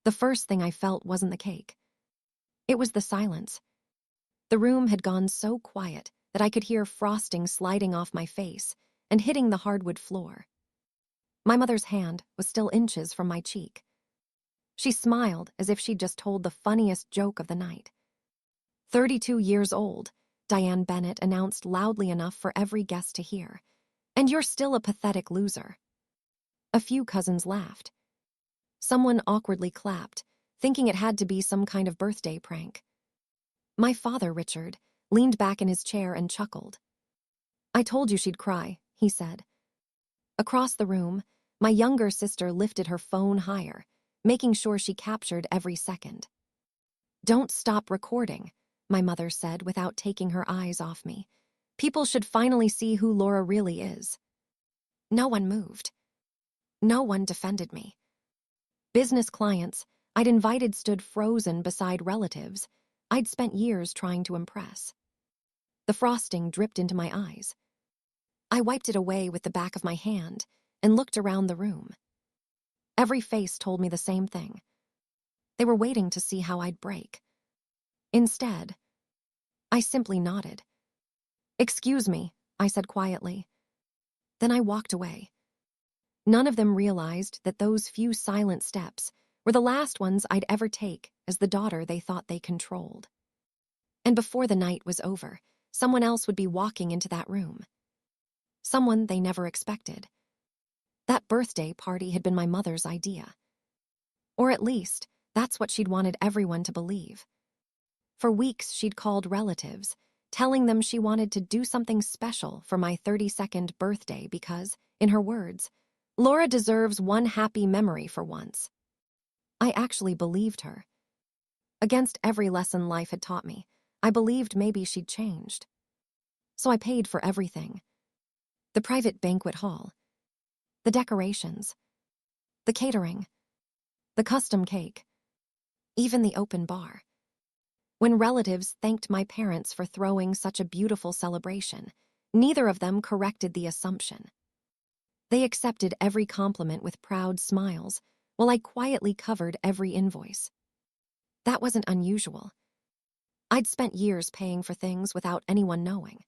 The first thing I felt wasn't the cake. It was the silence. The room had gone so quiet that I could hear frosting sliding off my face and hitting the hardwood floor. My mother's hand was still inches from my cheek. She smiled as if she'd just told the funniest joke of the night. 32 years old, Diane Bennett announced loudly enough for every guest to hear. And you're still a pathetic loser. A few cousins laughed. Someone awkwardly clapped, thinking it had to be some kind of birthday prank. My father, Richard, leaned back in his chair and chuckled. I told you she'd cry, he said. Across the room, my younger sister lifted her phone higher, making sure she captured every second. Don't stop recording, my mother said without taking her eyes off me. People should finally see who Laura really is. No one moved. No one defended me. Business clients I'd invited stood frozen beside relatives I'd spent years trying to impress. The frosting dripped into my eyes. I wiped it away with the back of my hand and looked around the room. Every face told me the same thing. They were waiting to see how I'd break. Instead, I simply nodded. Excuse me, I said quietly. Then I walked away. None of them realized that those few silent steps were the last ones I'd ever take as the daughter they thought they controlled. And before the night was over, someone else would be walking into that room. Someone they never expected. That birthday party had been my mother's idea. Or at least, that's what she'd wanted everyone to believe. For weeks, she'd called relatives, telling them she wanted to do something special for my 32nd birthday because, in her words, Laura deserves one happy memory for once. I actually believed her. Against every lesson life had taught me, I believed maybe she'd changed. So I paid for everything. The private banquet hall, the decorations, the catering, the custom cake, even the open bar. When relatives thanked my parents for throwing such a beautiful celebration, neither of them corrected the assumption. They accepted every compliment with proud smiles, while I quietly covered every invoice. That wasn't unusual. I'd spent years paying for things without anyone knowing.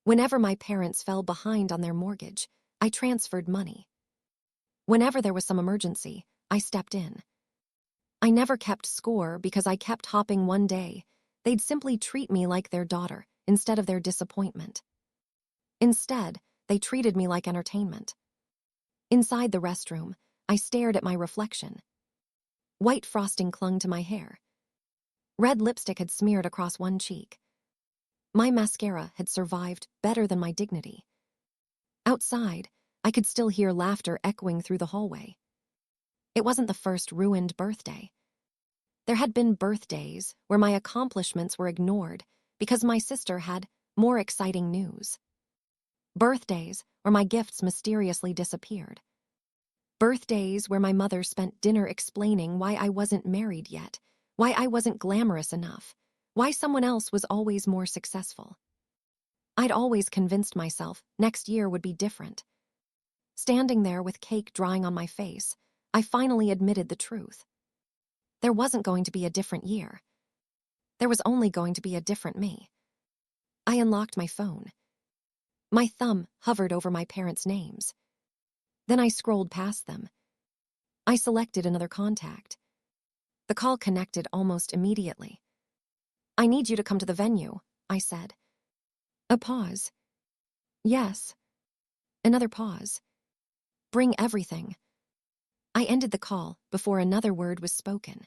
Whenever my parents fell behind on their mortgage, I transferred money. Whenever there was some emergency, I stepped in. I never kept score because I kept hopping one day. They'd simply treat me like their daughter instead of their disappointment. Instead, they treated me like entertainment. Inside the restroom, I stared at my reflection. White frosting clung to my hair. Red lipstick had smeared across one cheek. My mascara had survived better than my dignity. Outside, I could still hear laughter echoing through the hallway. It wasn't the first ruined birthday. There had been birthdays where my accomplishments were ignored because my sister had more exciting news. Birthdays where my gifts mysteriously disappeared. Birthdays where my mother spent dinner explaining why I wasn't married yet, why I wasn't glamorous enough, why someone else was always more successful. I'd always convinced myself next year would be different. Standing there with cake drying on my face, I finally admitted the truth. There wasn't going to be a different year. There was only going to be a different me. I unlocked my phone. My thumb hovered over my parents' names. Then I scrolled past them. I selected another contact. The call connected almost immediately. I need you to come to the venue, I said. A pause. Yes. Another pause. Bring everything. I ended the call before another word was spoken.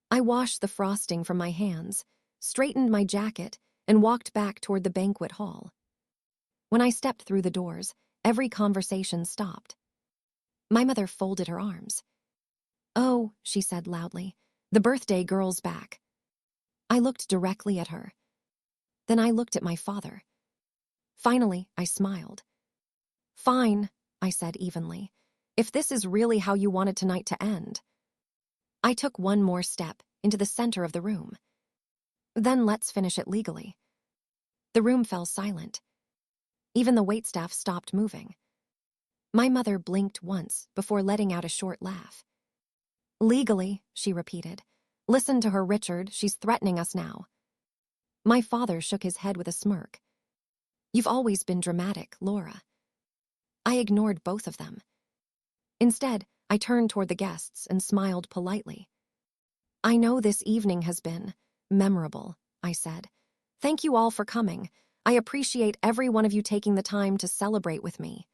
I washed the frosting from my hands, straightened my jacket, and walked back toward the banquet hall. When I stepped through the doors, every conversation stopped. My mother folded her arms. Oh, she said loudly, the birthday girl's back. I looked directly at her. Then I looked at my father. Finally, I smiled. Fine, I said evenly, if this is really how you wanted tonight to end. I took one more step into the center of the room. Then let's finish it legally. The room fell silent. Even the waitstaff stopped moving. My mother blinked once before letting out a short laugh. Legally, she repeated. Listen to her, Richard. She's threatening us now. My father shook his head with a smirk. You've always been dramatic, Laura. I ignored both of them. Instead, I turned toward the guests and smiled politely. I know this evening has been memorable, I said. Thank you all for coming. I appreciate every one of you taking the time to celebrate with me.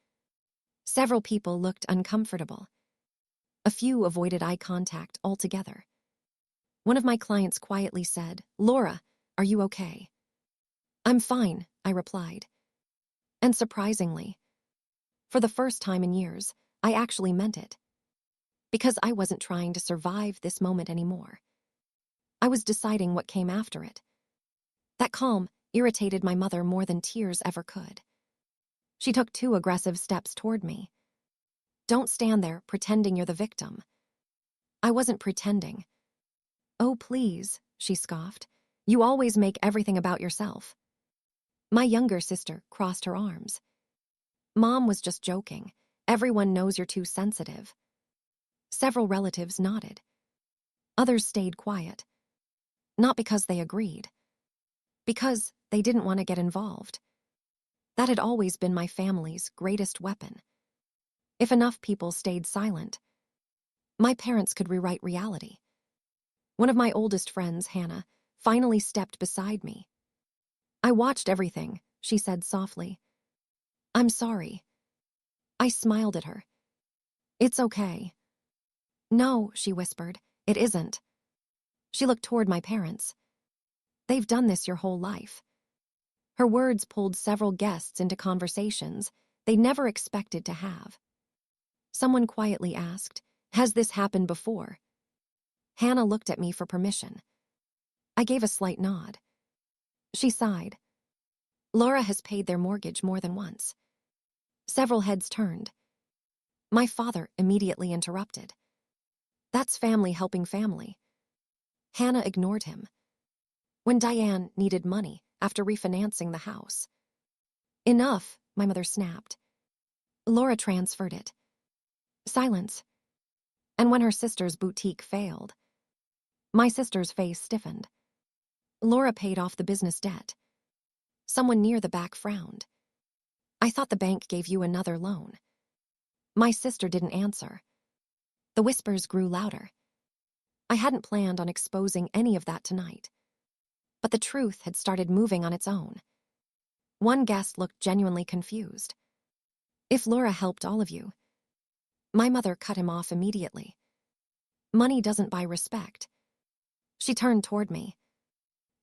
Several people looked uncomfortable. A few avoided eye contact altogether. One of my clients quietly said, Laura, are you okay? I'm fine, I replied. And surprisingly, for the first time in years, I actually meant it. Because I wasn't trying to survive this moment anymore. I was deciding what came after it. That calm irritated my mother more than tears ever could. She took 2 aggressive steps toward me. Don't stand there pretending you're the victim. I wasn't pretending. Oh, please, she scoffed. You always make everything about yourself. My younger sister crossed her arms. Mom was just joking. Everyone knows you're too sensitive. Several relatives nodded. Others stayed quiet. Not because they agreed. Because they didn't want to get involved. That had always been my family's greatest weapon. If enough people stayed silent, my parents could rewrite reality. One of my oldest friends, Hannah, finally stepped beside me. I watched everything, she said softly. I'm sorry. I smiled at her. It's okay. No, she whispered, it isn't. She looked toward my parents. They've done this your whole life. Her words pulled several guests into conversations they never expected to have. Someone quietly asked, has this happened before? Hannah looked at me for permission. I gave a slight nod. She sighed. Laura has paid their mortgage more than once. Several heads turned. My father immediately interrupted. That's family helping family. Hannah ignored him. When Diane needed money after refinancing the house. Enough, my mother snapped. Laura transferred it. Silence. And when her sister's boutique failed, my sister's face stiffened. Laura paid off the business debt. Someone near the back frowned. I thought the bank gave you another loan. My sister didn't answer. The whispers grew louder. I hadn't planned on exposing any of that tonight. But the truth had started moving on its own. One guest looked genuinely confused. If Laura helped all of you. My mother cut him off immediately. Money doesn't buy respect. She turned toward me.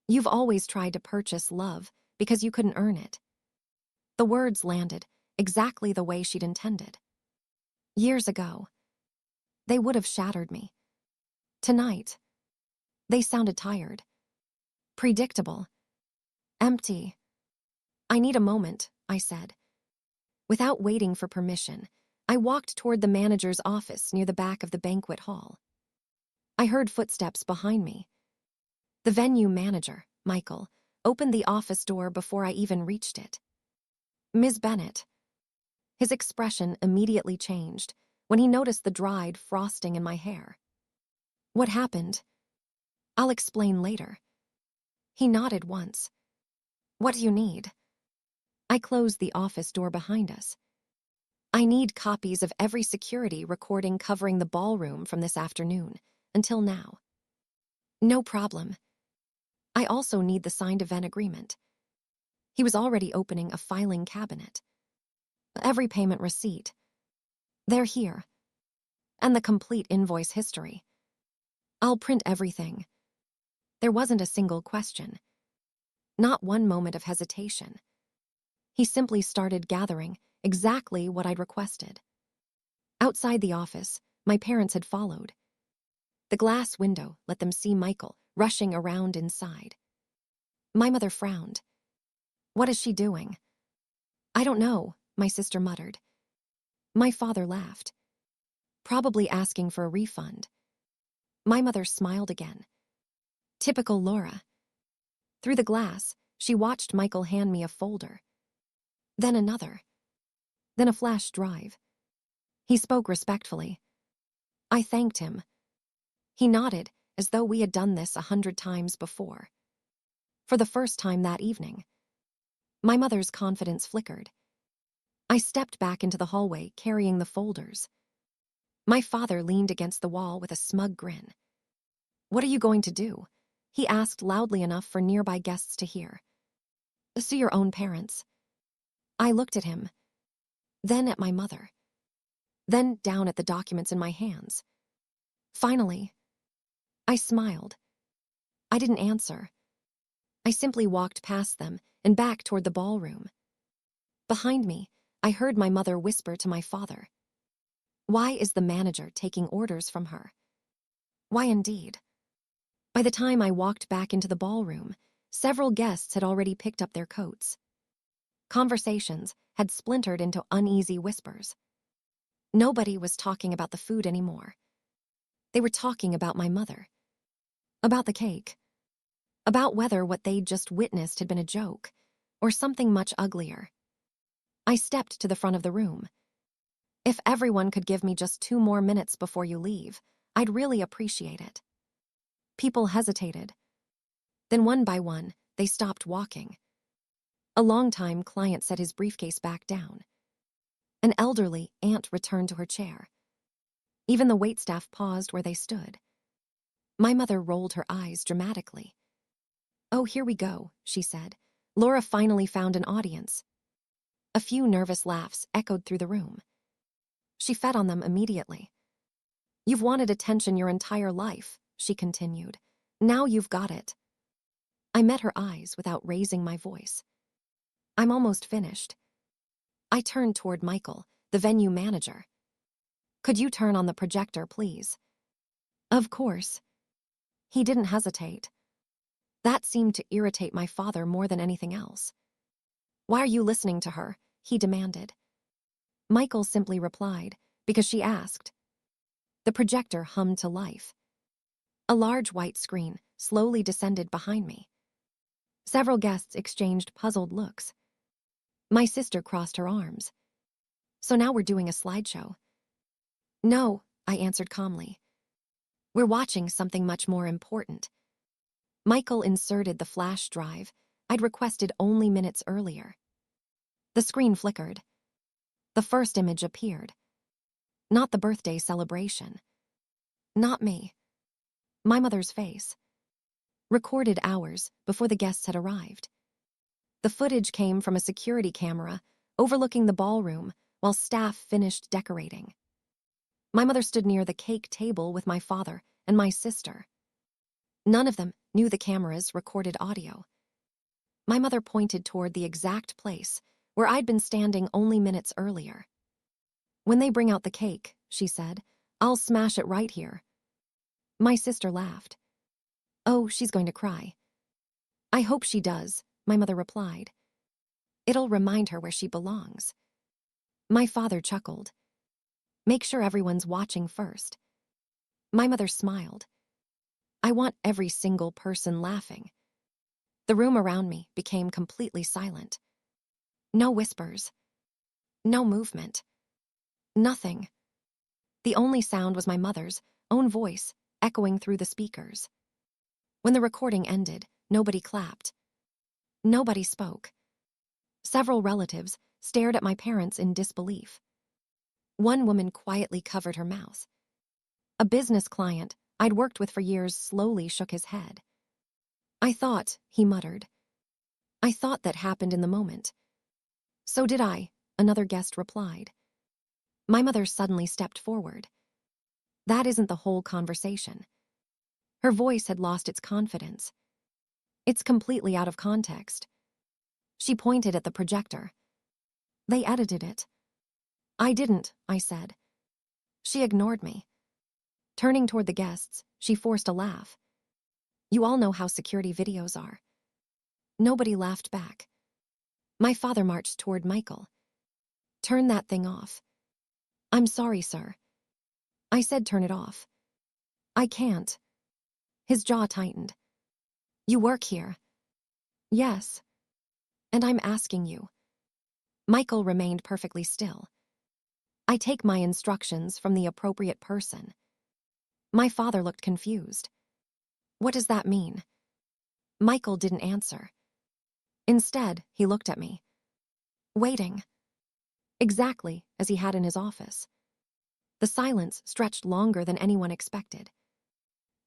You've always tried to purchase love because you couldn't earn it. The words landed exactly the way she'd intended. Years ago, they would have shattered me. Tonight, they sounded tired. Predictable. Empty. I need a moment, I said. Without waiting for permission, I walked toward the manager's office near the back of the banquet hall. I heard footsteps behind me. The venue manager, Michael, opened the office door before I even reached it. Ms. Bennett. His expression immediately changed when he noticed the dried frosting in my hair. What happened? I'll explain later. He nodded once. What do you need? I closed the office door behind us. I need copies of every security recording covering the ballroom from this afternoon, until now. No problem. I also need the signed event agreement. He was already opening a filing cabinet. Every payment receipt. They're here. And the complete invoice history. I'll print everything. There wasn't a single question. Not one moment of hesitation. He simply started gathering exactly what I'd requested. Outside the office, my parents had followed. The glass window let them see Michael rushing around inside. My mother frowned. What is she doing? I don't know, my sister muttered. My father laughed. Probably asking for a refund. My mother smiled again. Typical Laura. Through the glass, she watched Michael hand me a folder. Then another. Then a flash drive. He spoke respectfully. I thanked him. He nodded, as though we had done this 100 times before. For the first time that evening, my mother's confidence flickered. I stepped back into the hallway, carrying the folders. My father leaned against the wall with a smug grin. "What are you going to do?" he asked loudly enough for nearby guests to hear. "See your own parents." I looked at him, then at my mother, then down at the documents in my hands. Finally, I smiled. I didn't answer. I simply walked past them and back toward the ballroom. Behind me, I heard my mother whisper to my father, "Why is the manager taking orders from her?" Why indeed? By the time I walked back into the ballroom, several guests had already picked up their coats. Conversations had splintered into uneasy whispers. Nobody was talking about the food anymore. They were talking about my mother, about the cake, about whether what they'd just witnessed had been a joke or something much uglier. I stepped to the front of the room. "If everyone could give me just 2 more minutes before you leave, I'd really appreciate it." People hesitated. Then one by one, they stopped walking. A longtime client set his briefcase back down. An elderly aunt returned to her chair. Even the waitstaff paused where they stood. My mother rolled her eyes dramatically. "Oh, here we go," she said. "Laura finally found an audience." A few nervous laughs echoed through the room. She fed on them immediately. "You've wanted attention your entire life," she continued. "Now you've got it." I met her eyes without raising my voice. "I'm almost finished." I turned toward Michael, the venue manager. "Could you turn on the projector, please?" "Of course." He didn't hesitate. That seemed to irritate my father more than anything else. "Why are you listening to her?" he demanded. Michael simply replied, "Because she asked." The projector hummed to life. A large white screen slowly descended behind me. Several guests exchanged puzzled looks. My sister crossed her arms. "So now we're doing a slideshow." "No," I answered calmly. "We're watching something much more important." Michael inserted the flash drive I'd requested only minutes earlier. The screen flickered. The first image appeared. Not the birthday celebration. Not me. My mother's face. Recorded hours before the guests had arrived. The footage came from a security camera overlooking the ballroom while staff finished decorating. My mother stood near the cake table with my father and my sister. None of them knew the cameras recorded audio. My mother pointed toward the exact place where I'd been standing only minutes earlier. "When they bring out the cake," she said, "I'll smash it right here." My sister laughed. "Oh, she's going to cry." "I hope she does," my mother replied. "It'll remind her where she belongs." My father chuckled. "Make sure everyone's watching first." My mother smiled. "I want every single person laughing." The room around me became completely silent. No whispers. No movement. Nothing. The only sound was my mother's own voice echoing through the speakers. When the recording ended, nobody clapped. Nobody spoke. Several relatives stared at my parents in disbelief. One woman quietly covered her mouth. A business client I'd worked with for years slowly shook his head. "I thought," he muttered. "I thought that happened in the moment." "So did I," another guest replied. My mother suddenly stepped forward. "That isn't the whole conversation." Her voice had lost its confidence. "It's completely out of context." She pointed at the projector. "They edited it." "I didn't," I said. She ignored me. Turning toward the guests, she forced a laugh. "You all know how security videos are." Nobody laughed back. My father marched toward Michael. "Turn that thing off." "I'm sorry, sir." I said turn it off. "I can't." His jaw tightened. "You work here." "Yes." "And I'm asking you." Michael remained perfectly still. "I take my instructions from the appropriate person." My father looked confused. What does that mean? Michael didn't answer. Instead, he looked at me, waiting, exactly as he had in his office. The silence stretched longer than anyone expected.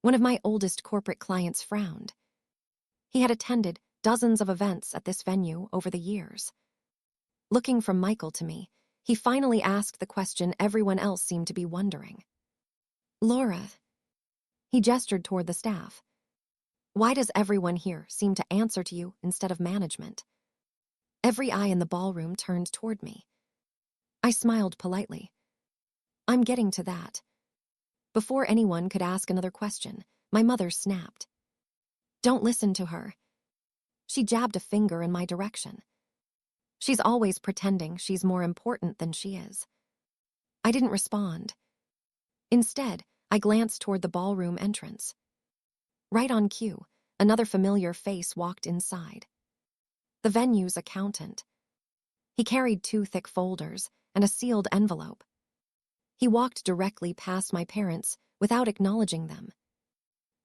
One of my oldest corporate clients frowned. He had attended dozens of events at this venue over the years. Looking from Michael to me, he finally asked the question everyone else seemed to be wondering. Laura, he gestured toward the staff. Why does everyone here seem to answer to you instead of management? Every eye in the ballroom turned toward me. I smiled politely. I'm getting to that. Before anyone could ask another question, my mother snapped. Don't listen to her. She jabbed a finger in my direction. She's always pretending she's more important than she is. I didn't respond. Instead, I glanced toward the ballroom entrance. Right on cue, another familiar face walked inside. The venue's accountant. He carried 2 thick folders and a sealed envelope. He walked directly past my parents without acknowledging them.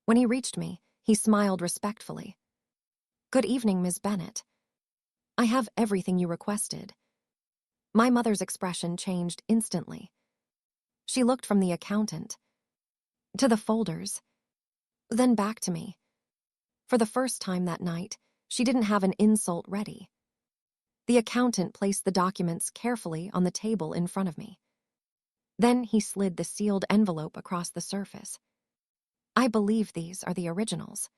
When he reached me, he smiled respectfully. Good evening, Ms. Bennett. I have everything you requested. My mother's expression changed instantly. She looked from the accountant to the folders, then back to me. For the first time that night, she didn't have an insult ready. The accountant placed the documents carefully on the table in front of me. Then he slid the sealed envelope across the surface. I believe these are the originals.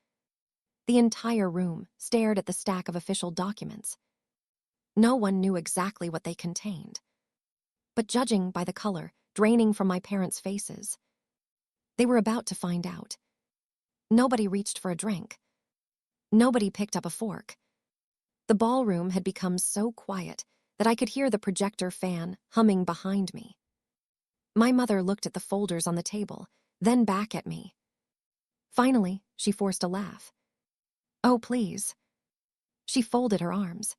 The entire room stared at the stack of official documents. No one knew exactly what they contained. But judging by the color draining from my parents' faces, they were about to find out. Nobody reached for a drink. Nobody picked up a fork. The ballroom had become so quiet that I could hear the projector fan humming behind me. My mother looked at the folders on the table, then back at me. Finally, she forced a laugh. Oh, please. She folded her arms.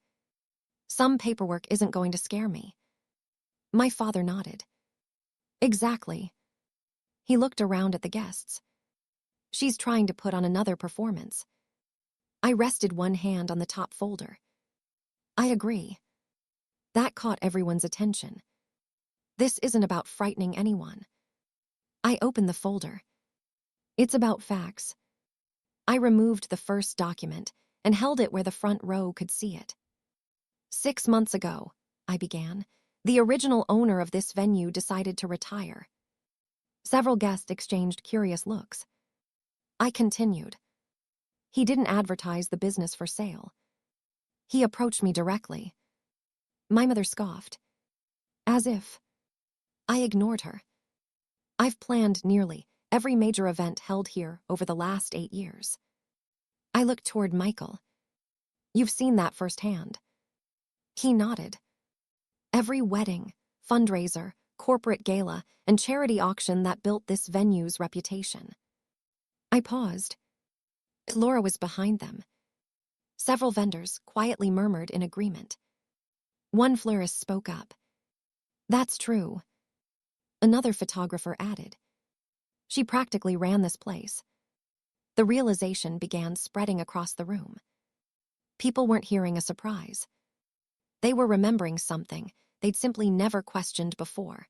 Some paperwork isn't going to scare me. My father nodded. Exactly. He looked around at the guests. She's trying to put on another performance. I rested one hand on the top folder. I agree. That caught everyone's attention. This isn't about frightening anyone. I opened the folder. It's about facts. I removed the first document and held it where the front row could see it. 6 months ago, I began, the original owner of this venue decided to retire. Several guests exchanged curious looks. I continued. He didn't advertise the business for sale. He approached me directly. My mother scoffed. As if. I ignored her. I've planned nearly every major event held here over the last 8 years. I looked toward Michael. You've seen that firsthand. He nodded. Every wedding, fundraiser, corporate gala, and charity auction that built this venue's reputation. I paused. Laura was behind them. Several vendors quietly murmured in agreement. One florist spoke up. That's true. Another photographer added. She practically ran this place. The realization began spreading across the room. People weren't hearing a surprise. They were remembering something they'd simply never questioned before.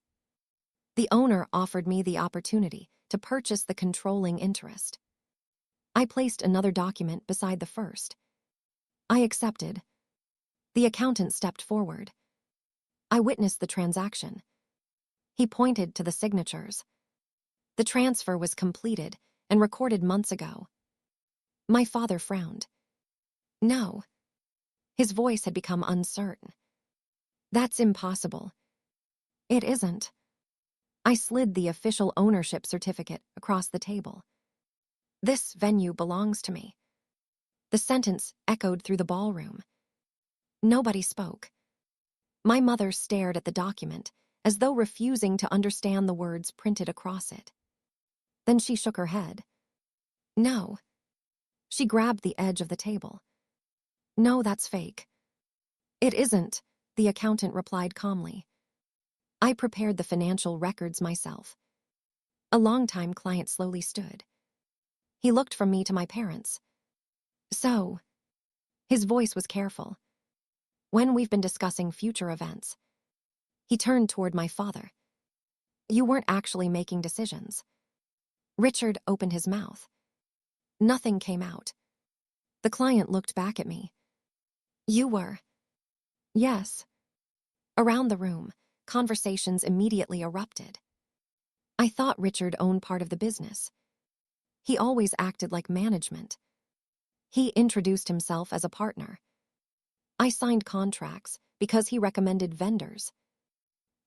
The owner offered me the opportunity to purchase the controlling interest. I placed another document beside the first. I accepted. The accountant stepped forward. I witnessed the transaction. He pointed to the signatures. The transfer was completed and recorded months ago. My father frowned. No. His voice had become uncertain. That's impossible. It isn't. I slid the official ownership certificate across the table. This venue belongs to me. The sentence echoed through the ballroom. Nobody spoke. My mother stared at the document, as though refusing to understand the words printed across it. Then she shook her head. No. She grabbed the edge of the table. No, that's fake. It isn't, the accountant replied calmly. I prepared the financial records myself. A longtime client slowly stood. He looked from me to my parents. So, his voice was careful. When we've been discussing future events, he turned toward my father. You weren't actually making decisions. Richard opened his mouth. Nothing came out. The client looked back at me. You were. Yes. Around the room, conversations immediately erupted. I thought Richard owned part of the business. He always acted like management. He introduced himself as a partner. I signed contracts because he recommended vendors.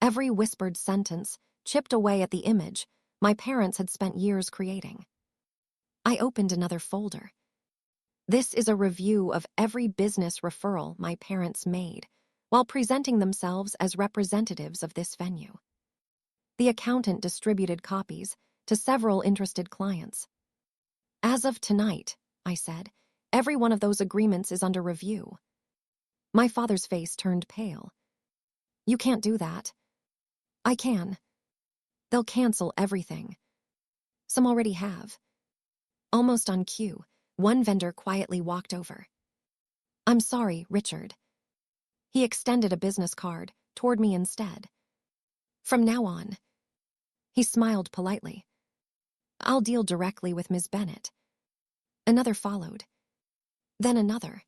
Every whispered sentence chipped away at the image my parents had spent years creating. I opened another folder. This is a review of every business referral my parents made while presenting themselves as representatives of this venue. The accountant distributed copies to several interested clients. As of tonight, I said, every one of those agreements is under review. My father's face turned pale. You can't do that. I can. They'll cancel everything. Some already have. Almost on cue, one vendor quietly walked over. I'm sorry, Richard. He extended a business card toward me instead. From now on, he smiled politely. I'll deal directly with Ms. Bennett. Another followed. Then another.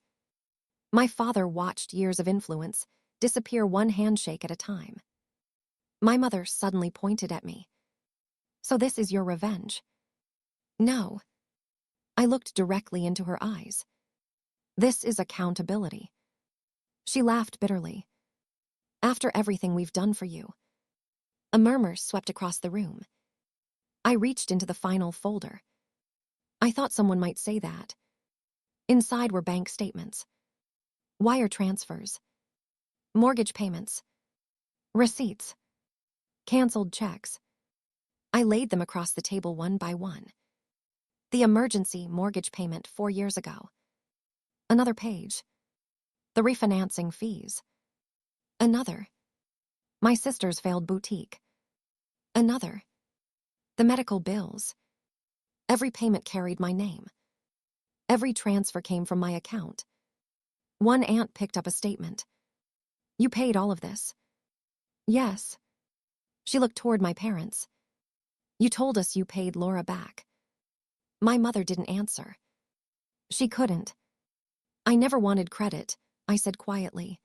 My father watched years of influence disappear one handshake at a time. My mother suddenly pointed at me. So this is your revenge? No. I looked directly into her eyes. This is accountability. She laughed bitterly. After everything we've done for you. A murmur swept across the room. I reached into the final folder. I thought someone might say that. Inside were bank statements, wire transfers, mortgage payments, receipts, canceled checks. I laid them across the table one by one. The emergency mortgage payment 4 years ago. Another page. The refinancing fees. Another. My sister's failed boutique. Another. The medical bills. Every payment carried my name. Every transfer came from my account. One aunt picked up a statement. You paid all of this? Yes. She looked toward my parents. You told us you paid Laura back. My mother didn't answer. She couldn't. I never wanted credit, I said quietly.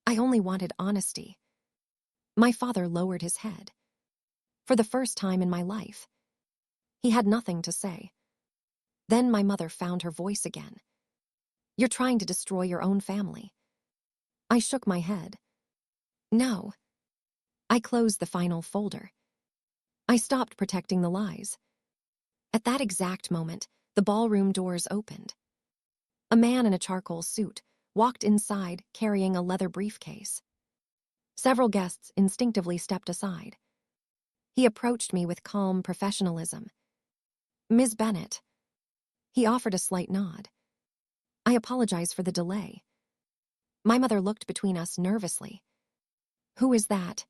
I only wanted honesty. My father lowered his head. For the first time in my life, he had nothing to say. Then my mother found her voice again. You're trying to destroy your own family. I shook my head. No. I closed the final folder. I stopped protecting the lies. At that exact moment, the ballroom doors opened. A man in a charcoal suit walked inside carrying a leather briefcase. Several guests instinctively stepped aside. He approached me with calm professionalism. Ms. Bennett. He offered a slight nod. I apologize for the delay. My mother looked between us nervously. Who is that?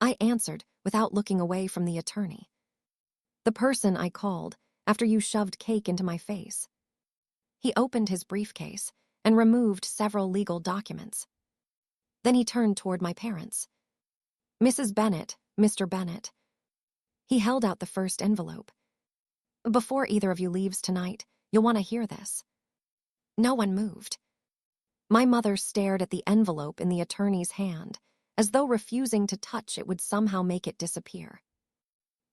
I answered without looking away from the attorney. The person I called after you shoved cake into my face. He opened his briefcase and removed several legal documents. Then he turned toward my parents. Mrs. Bennett, Mr. Bennett. He held out the first envelope. Before either of you leaves tonight, you'll want to hear this. No one moved. My mother stared at the envelope in the attorney's hand, as though refusing to touch it would somehow make it disappear.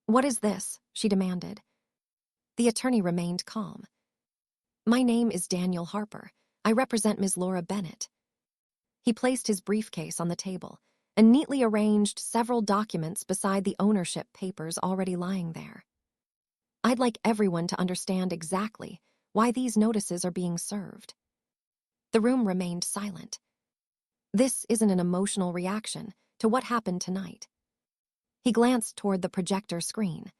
What is this? She demanded. The attorney remained calm. My name is Daniel Harper. I represent Ms. Laura Bennett. He placed his briefcase on the table and neatly arranged several documents beside the ownership papers already lying there. I'd like everyone to understand exactly why these notices are being served. The room remained silent. This isn't an emotional reaction to what happened tonight. He glanced toward the projector screen.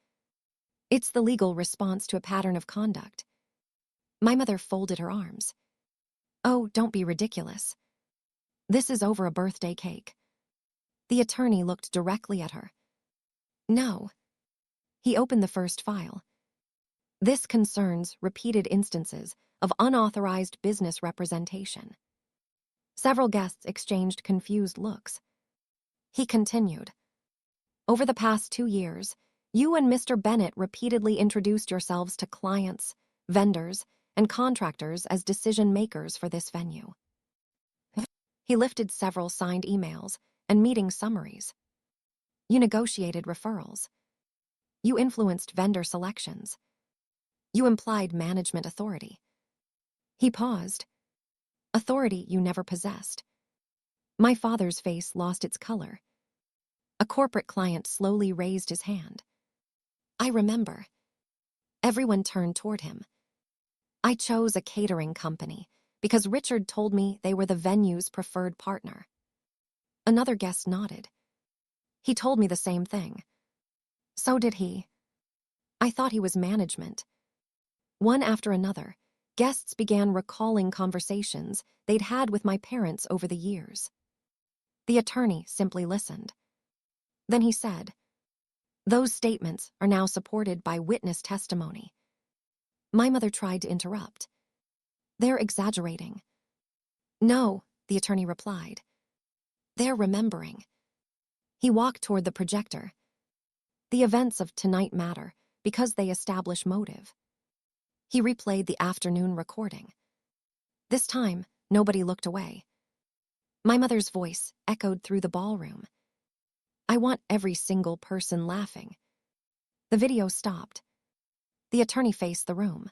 It's the legal response to a pattern of conduct. My mother folded her arms. Oh, don't be ridiculous. This is over a birthday cake. The attorney looked directly at her. No. He opened the first file. This concerns repeated instances of unauthorized business representation. Several guests exchanged confused looks. He continued. Over the past 2 years, you and Mr. Bennett repeatedly introduced yourselves to clients, vendors, and contractors as decision makers for this venue. He lifted several signed emails and meeting summaries. You negotiated referrals. You influenced vendor selections. You implied management authority. He paused. Authority you never possessed. My father's face lost its color. A corporate client slowly raised his hand. I remember. Everyone turned toward him. I chose a catering company because Richard told me they were the venue's preferred partner. Another guest nodded. He told me the same thing. So did he. I thought he was management. One after another, guests began recalling conversations they'd had with my parents over the years. The attorney simply listened. Then he said, "Those statements are now supported by witness testimony." My mother tried to interrupt. "They're exaggerating." "No," the attorney replied. "They're remembering." He walked toward the projector. The events of tonight matter because they establish motive. He replayed the afternoon recording. This time, nobody looked away. My mother's voice echoed through the ballroom. "I want every single person laughing." The video stopped. The attorney faced the room.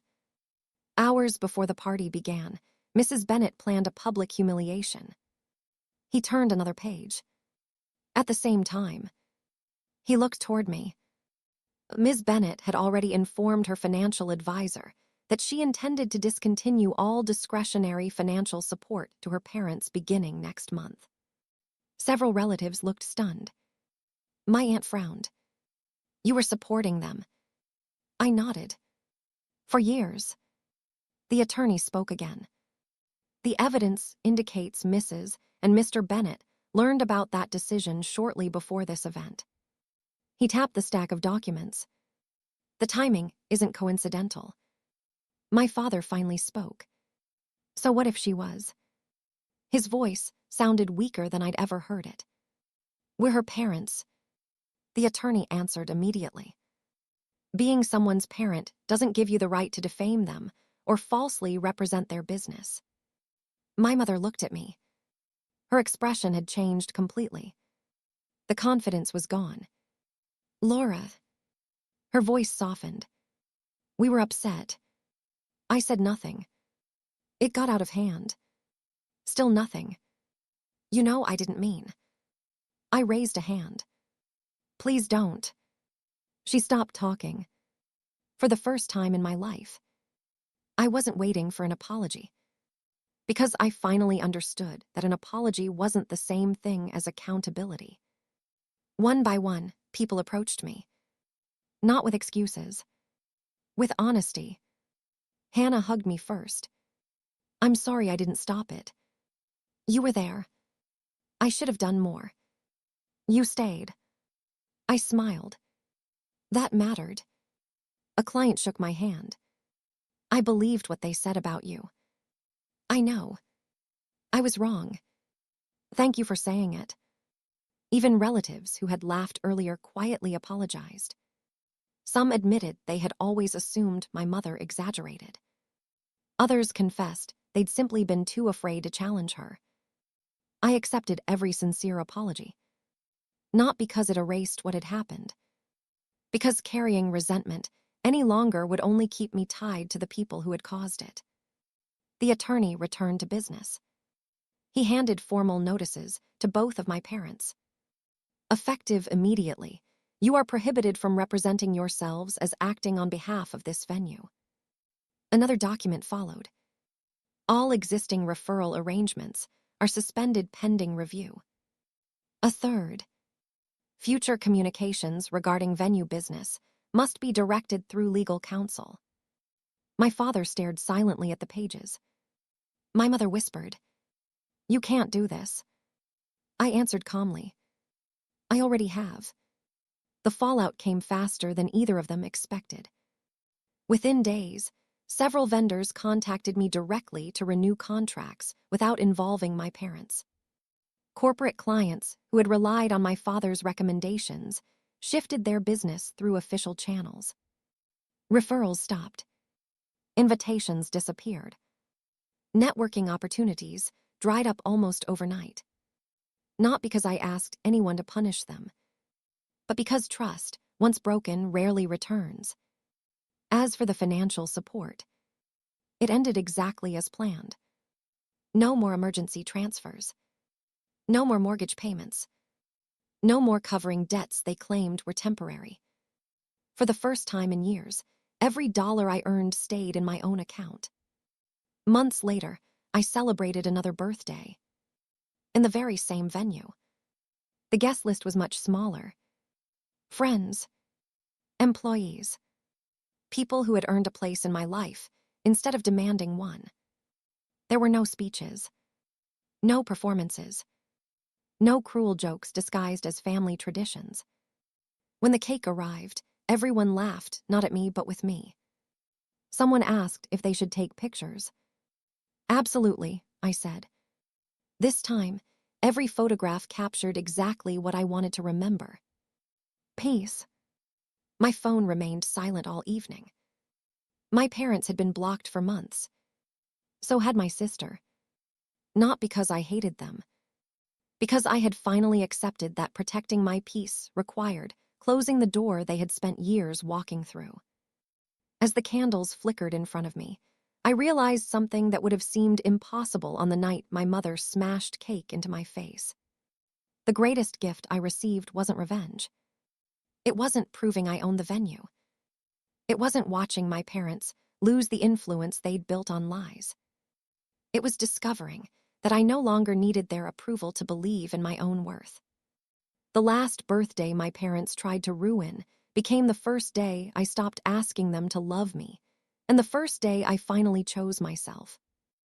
Hours before the party began, Mrs. Bennett planned a public humiliation. He turned another page. At the same time, he looked toward me. Ms. Bennett had already informed her financial advisor that she intended to discontinue all discretionary financial support to her parents beginning next month. Several relatives looked stunned. My aunt frowned. "You were supporting them." I nodded. "For years." The attorney spoke again. "The evidence indicates Mrs. and Mr. Bennett learned about that decision shortly before this event." He tapped the stack of documents. "The timing isn't coincidental." My father finally spoke. "So what if she was?" His voice sounded weaker than I'd ever heard it. "We're her parents." The attorney answered immediately. "Being someone's parent doesn't give you the right to defame them or falsely represent their business." My mother looked at me. Her expression had changed completely. The confidence was gone. "Laura." Her voice softened. "We were upset." I said nothing. It got out of hand. Still nothing. "You know I didn't mean." I raised a hand. "Please don't." She stopped talking. For the first time in my life, I wasn't waiting for an apology. Because I finally understood that an apology wasn't the same thing as accountability. One by one, people approached me. Not with excuses. With honesty. Hannah hugged me first. "I'm sorry I didn't stop it. You were there. I should have done more. You stayed." I smiled. That mattered. A client shook my hand. "I believed what they said about you." "I know. I was wrong. Thank you for saying it." Even relatives who had laughed earlier quietly apologized. Some admitted they had always assumed my mother exaggerated. Others confessed they'd simply been too afraid to challenge her. I accepted every sincere apology. Not because it erased what had happened. Because carrying resentment any longer would only keep me tied to the people who had caused it. The attorney returned to business. He handed formal notices to both of my parents. "Effective immediately, you are prohibited from representing yourselves as acting on behalf of this venue." Another document followed. "All existing referral arrangements are suspended pending review." A third. "Future communications regarding venue business must be directed through legal counsel." My father stared silently at the pages. My mother whispered, "You can't do this." I answered calmly, "I already have." The fallout came faster than either of them expected. Within days, several vendors contacted me directly to renew contracts without involving my parents. Corporate clients who had relied on my father's recommendations shifted their business through official channels. Referrals stopped. Invitations disappeared. Networking opportunities dried up almost overnight. Not because I asked anyone to punish them, but because trust, once broken, rarely returns. As for the financial support, it ended exactly as planned. No more emergency transfers. No more mortgage payments. No more covering debts they claimed were temporary. For the first time in years, every dollar I earned stayed in my own account. Months later, I celebrated another birthday. In the very same venue. The guest list was much smaller. Friends, employees, people who had earned a place in my life instead of demanding one. There were no speeches, no performances, no cruel jokes disguised as family traditions. When the cake arrived, everyone laughed, not at me, but with me. Someone asked if they should take pictures. Absolutely, I said. This time, every photograph captured exactly what I wanted to remember. Peace. My phone remained silent all evening. My parents had been blocked for months. So had my sister. Not because I hated them. Because I had finally accepted that protecting my peace required closing the door they had spent years walking through. As the candles flickered in front of me, I realized something that would have seemed impossible on the night my mother smashed cake into my face. The greatest gift I received wasn't revenge. It wasn't proving I owned the venue. It wasn't watching my parents lose the influence they'd built on lies. It was discovering that I no longer needed their approval to believe in my own worth. The last birthday my parents tried to ruin became the first day I stopped asking them to love me, and the first day I finally chose myself.